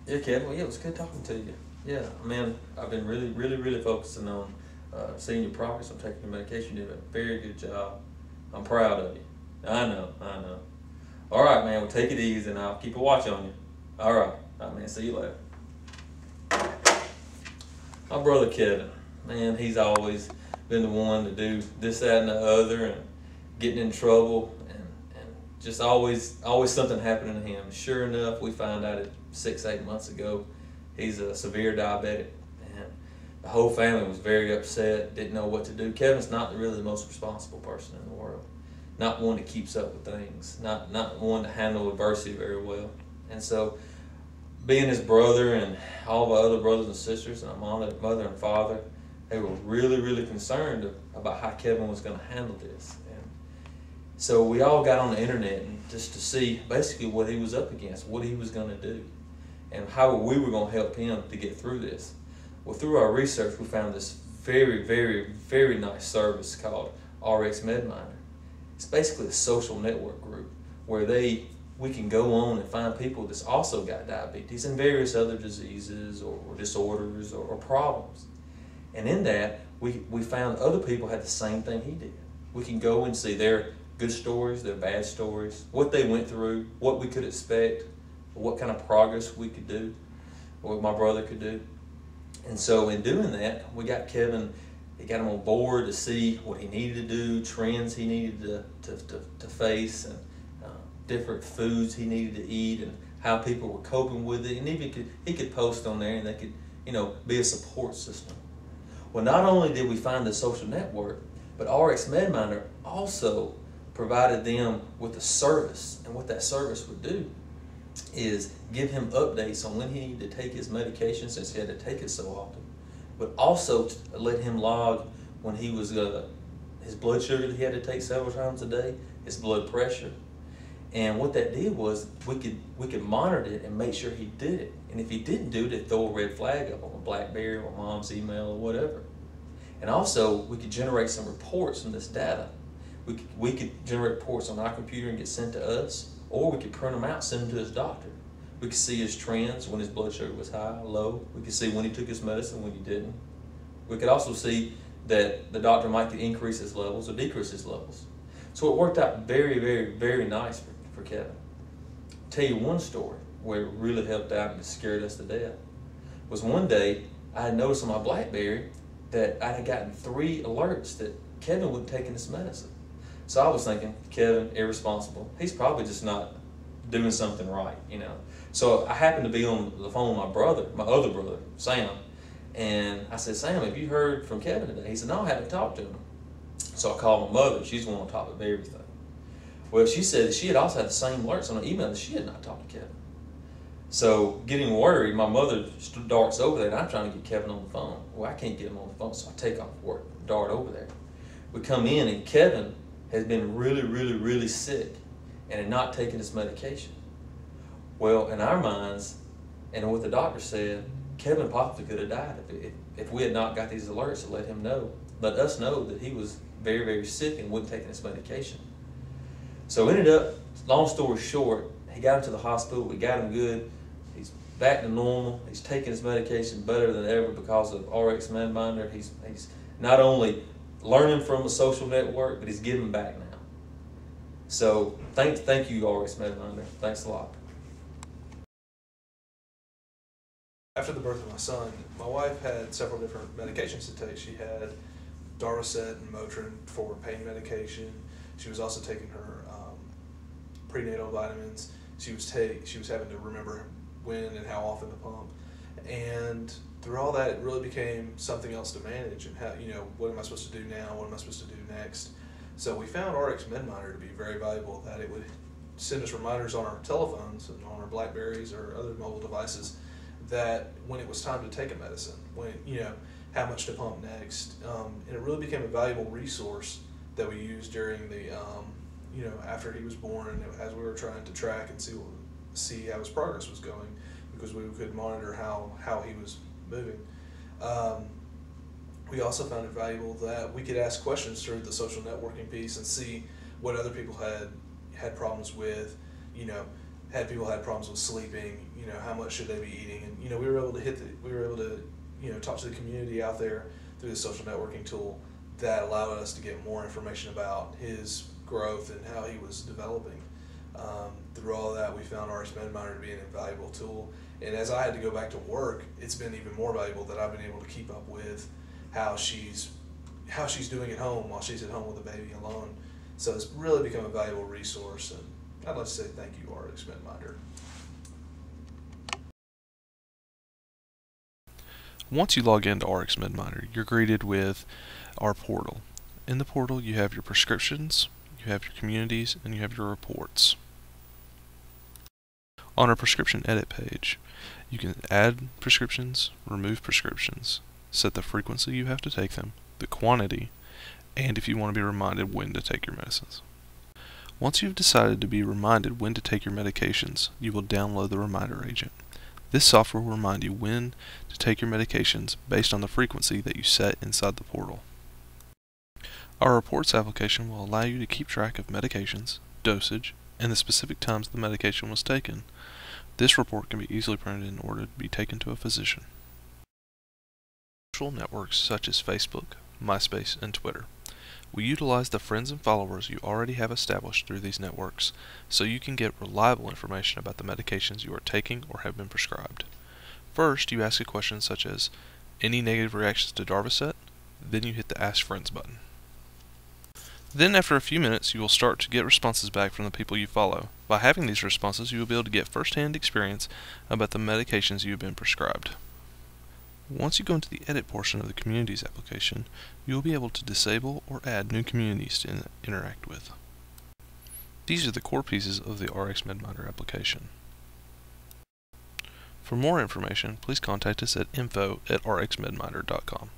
Yeah, Kevin. Well, yeah, it was good talking to you. Yeah, man, I've been really focusing on seeing your progress. I'm taking your medication. You did a very good job. I'm proud of you. I know, I know. All right, man. Well, take it easy, and I'll keep a watch on you. All right, man. See you later. My brother Kevin, man, he's always been the one to do this, that, and the other, and getting in trouble, and just always something happening to him. Sure enough, we found out 6, 8 months ago, he's a severe diabetic, and the whole family was very upset, didn't know what to do. Kevin's not really the most responsible person in the world, not one that keeps up with things, not one to handle adversity very well, and so being his brother and all the other brothers and sisters and my mother and father, they were really concerned about how Kevin was going to handle this. And so we all got on the internet and just to see basically what he was up against, what he was going to do, and how we were going to help him to get through this. Well, through our research, we found this very nice service called rxMedMinder. It's basically a social network group where we can go on and find people that's also got diabetes and various other diseases or disorders or problems. And in that, we found other people had the same thing he did. We can go and see their good stories, their bad stories, what they went through, what we could expect, what kind of progress we could do, what my brother could do. And so in doing that, we got Kevin, he got him on board to see what he needed to do, trends he needed to face, and different foods he needed to eat, and how people were coping with it, and even he could post on there, and they could, be a support system. Well, not only did we find the social network, but rxMedMinder also provided them with a service, and what that service would do is give him updates on when he needed to take his medication, since he had to take it so often, but also let him log when he was his blood sugar that he had to take several times a day, his blood pressure. And what that did was we could monitor it and make sure he did it. And if he didn't do it, it'd throw a red flag up on a BlackBerry or mom's email or whatever. And also, we could generate some reports from this data. We could generate reports on our computer and get sent to us, or we could print them out, send them to his doctor. We could see his trends, when his blood sugar was high, low. We could see when he took his medicine, when he didn't. We could also see that the doctor might increase his levels or decrease his levels. So it worked out very nice for Kevin. I'll tell you one story where it really helped out and scared us to death. Was one day I had noticed on my BlackBerry that I had gotten 3 alerts that Kevin wasn't taking his medicine. So I was thinking, Kevin, irresponsible. He's probably just not doing something right, So I happened to be on the phone with my other brother, Sam, and I said, Sam, have you heard from Kevin today? He said, no, I haven't talked to him. So I called my mother. She's the one on top of everything. Well, she said that she had also had the same alerts on her email that she had not talked to Kevin. So getting worried, my mother darts over there, and I'm trying to get Kevin on the phone. Well, I can't get him on the phone, so I take off work, dart over there. We come in, and Kevin has been really sick and had not taken his medication. Well, in our minds, and what the doctor said, Kevin possibly could have died if we had not got these alerts to let us know that he was very sick and wasn't taking his medication. So ended up, long story short, he got him to the hospital, we got him good, he's back to normal, he's taking his medication better than ever because of rxMedMinder. He's not only learning from a social network, but he's giving back now. So thank you, rxMedMinder. Thanks a lot. After the birth of my son, my wife had several different medications to take. She had Darvocet and Motrin for pain medication. She was also taking her prenatal vitamins. She was having to remember when and how often to pump. And through all that, it really became something else to manage. And how, what am I supposed to do now? What am I supposed to do next? So we found rxMedMinder to be very valuable. That it would send us reminders on our telephones and on our Blackberries or other mobile devices that when it was time to take a medicine, when how much to pump next, and it really became a valuable resource that we used during the after he was born, and as we were trying to track and see how his progress was going, because we could monitor how he was moving. We also found it valuable that we could ask questions through the social networking piece and see what other people had problems with, had people had problems with sleeping, you know, how much should they be eating, and you know, we were able to you know, talk to the community out there through the social networking tool that allowed us to get more information about his growth and how he was developing. Through all of that, we found rxMedMinder to be an invaluable tool, and as I had to go back to work, it's been even more valuable that I've been able to keep up with how she's doing at home while she's at home with a baby alone. So it's really become a valuable resource, and I'd like to say thank you, rxMedMinder. Once you log into rxMedMinder, you're greeted with our portal. In the portal, you have your prescriptions, you have your communities, and you have your reports. On our prescription edit page, you can add prescriptions, remove prescriptions, set the frequency you have to take them, the quantity, and if you want to be reminded when to take your medicines. Once you've decided to be reminded when to take your medications, you will download the reminder agent. This software will remind you when to take your medications based on the frequency that you set inside the portal. Our reports application will allow you to keep track of medications, dosage, and the specific times the medication was taken. This report can be easily printed in order to be taken to a physician. Social networks such as Facebook, MySpace, and Twitter. We utilize the friends and followers you already have established through these networks so you can get reliable information about the medications you are taking or have been prescribed. First, you ask a question such as, any negative reactions to Darvocet? Then you hit the Ask Friends button. Then after a few minutes, you will start to get responses back from the people you follow. By having these responses, you will be able to get first-hand experience about the medications you have been prescribed. Once you go into the edit portion of the communities application, you will be able to disable or add new communities to interact with. These are the core pieces of the rxMedMinder application. For more information, please contact us at info@rxMedMinder.com.